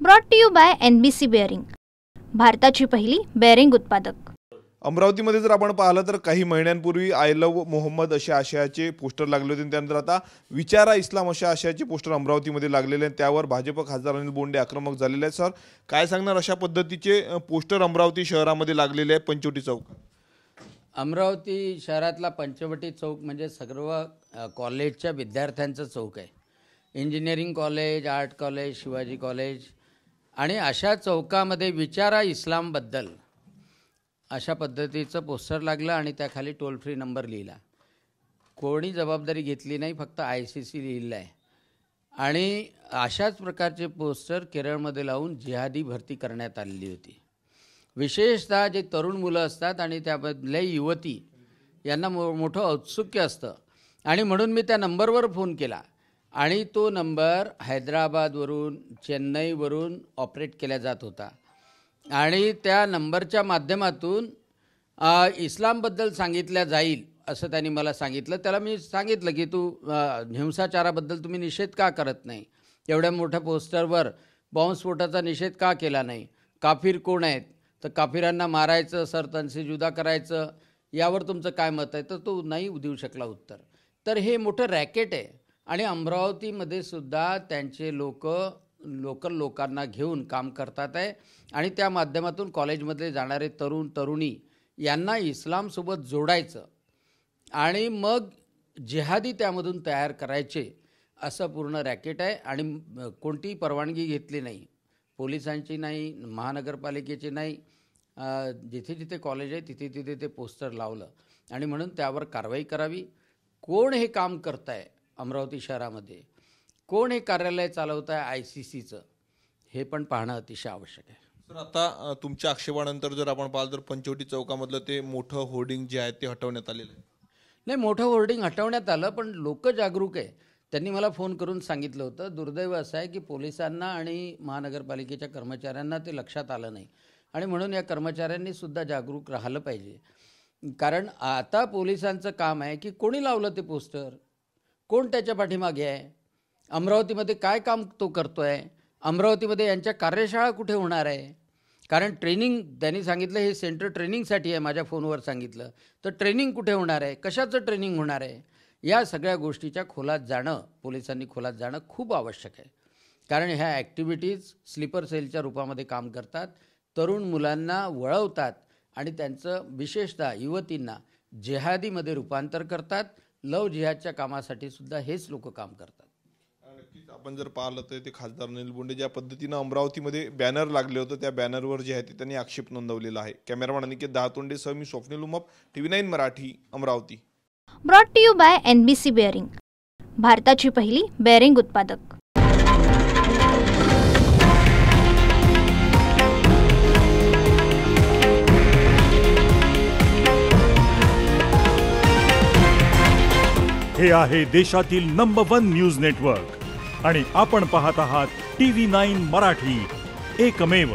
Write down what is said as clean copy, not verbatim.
Brought to you by NBC bearing, भारताची पहिली bearing उत्पादक। अमरावतीमध्ये जर आपण पाहिलं तर काही महिन्यांपूर्वी आय लव्ह मोहम्मद अशा आशयाचे पोस्टर लागले होते। त्यानंतर आता विचारा इस्लाम अशा आशयाचे पोस्टर अमरावतीमध्ये लागलेले आहेत। त्यावर भाजप खासदार अनिल बोंडे आक्रमक झालेले आहेत। सर, काय सांगणार अशा पद्धतीचे पोस्टर अमरावती शहरामध्ये लागलेले आहेत पंचवटी चौक? अमरावती शहरातला पंचवटी चौक म्हणजे सर्व कॉलेजच्या विद्यार्थ्यांचं चौक आहे। Engineering college, art college, Shivaji college आणि अशा चौकामध्ये विचारा इस्लामबद्दल अशा पद्धतीचं पोस्टर लागलं आणि त्याखाली टोल फ्री नंबर लिहिला। कोणी जबाबदारी घेतली नाही, फक्त ICC लिहिलं आहे। आणि अशाच प्रकारचे पोस्टर केरळमध्ये लावून जिहादी भरती करण्यात आलेली होती। विशेषतः जे तरुण मुलं असतात आणि त्यामधल्या युवती यांना मोठं औत्सुक्य असतं आणि म्हणून मी त्या नंबरवर फोन केला आणि तो नंबर हैदराबादवरून, चेन्नईवरून ऑपरेट केला जात होता आणि त्या नंबरच्या माध्यमातून इस्लामबद्दल सांगितल्या जाईल असं त्यांनी मला सांगितलं। त्याला मी सांगितलं की तू हिंसाचाराबद्दल तुम्ही निषेध का करत नाही? एवढ्या मोठ्या पोस्टरवर बॉम्बस्फोटाचा निषेध का केला नाही? काफिर कोण आहेत? तर काफिरांना मारायचं, सरतनसे जुदा करायचं, यावर तुमचं काय मत आहे? तर तो नाही देऊ शकला उत्तर। तर हे मोठं रॅकेट आहे आणि अमरावतीमध्ये सुद्धा त्यांचे लोकल लोकांना घेऊन काम करतात आहे आणि त्या माध्यमातून कॉलेजमध्ये जाणारे तरुण तरुणी यांना इस्लामसोबत जोडायचं आणि मग जिहादी त्यामधून तयार करायचे असं पूर्ण रॅकेट आहे। आणि कोणतीही परवानगी घेतली नाही, पोलिसांची नाही, महानगरपालिकेची नाही। जिथे जिथे कॉलेज आहे तिथे तिथे ते पोस्टर लावलं आणि म्हणून त्यावर कारवाई करावी। कोण हे काम करत आहे अमरावती शहरामध्ये, कोण हे कार्यालय चालवत आहे ICCचं, हे पण पाहणं अतिशय आवश्यक आहे। सर, आता तुमच्या आक्षेपानंतर जर आपण पाहिलं तर पंचवटी चौकामधलं ते मोठं होर्डिंग जे आहे ते हटवण्यात आलेलं आहे। नाही, मोठं होर्डिंग हटवण्यात आलं, पण लोक जागरूक आहे। त्यांनी मला फोन करून सांगितलं होतं। दुर्दैव असं आहे की पोलिसांना आणि महानगरपालिकेच्या कर्मचाऱ्यांना ते लक्षात आलं नाही आणि म्हणून या कर्मचाऱ्यांनी सुद्धा जागरूक राहिलं पाहिजे। कारण आता पोलिसांचं काम आहे की कोणी लावलं ते पोस्टर, कोण त्याच्या पाठीमागे आहे, अमरावतीमध्ये काय काम तो करतो आहे, अमरावतीमध्ये यांच्या कार्यशाळा कुठे होणार आहे? कारण ट्रेनिंग त्यांनी सांगितलं हे सेंटर ट्रेनिंगसाठी आहे, माझ्या फोनवर सांगितलं। तर ट्रेनिंग कुठे होणार आहे, कशाचं ट्रेनिंग होणार आहे, या सगळ्या गोष्टीच्या खोलात जाणं, पोलिसांनी खोलात जाणं खूप आवश्यक आहे। कारण ह्या ॲक्टिव्हिटीज स्लीपर सेलच्या रूपामध्ये काम करतात, तरुण मुलांना वळवतात आणि त्यांचं विशेषतः युवतींना जिहादीमध्ये रूपांतर करतात। लव जिहादच्या कामासाठी सुद्धा हेच लोक काम करतात। नक्कीच आपण जर पाहिलं तर ते खासदार अनिल बोंडे ज्या पद्धतीनं अमरावतीमध्ये बॅनर लागले होते त्या बॅनरवर जे आहे ते त्यांनी आक्षेप नोंदवलेला आहे। कॅमेरामॅन अनिकेत दहातोंडे सह मी Swapnil Umap, TV9 Marathi, Amravati. Brought to you by NBC bearing, भारताची पहिली बेअरिंग उत्पादक। हे आहे देशातील नंबर 1 न्यूज नेटवर्क आणि आपण पाहत आहात TV9 मराठी, एकमेव।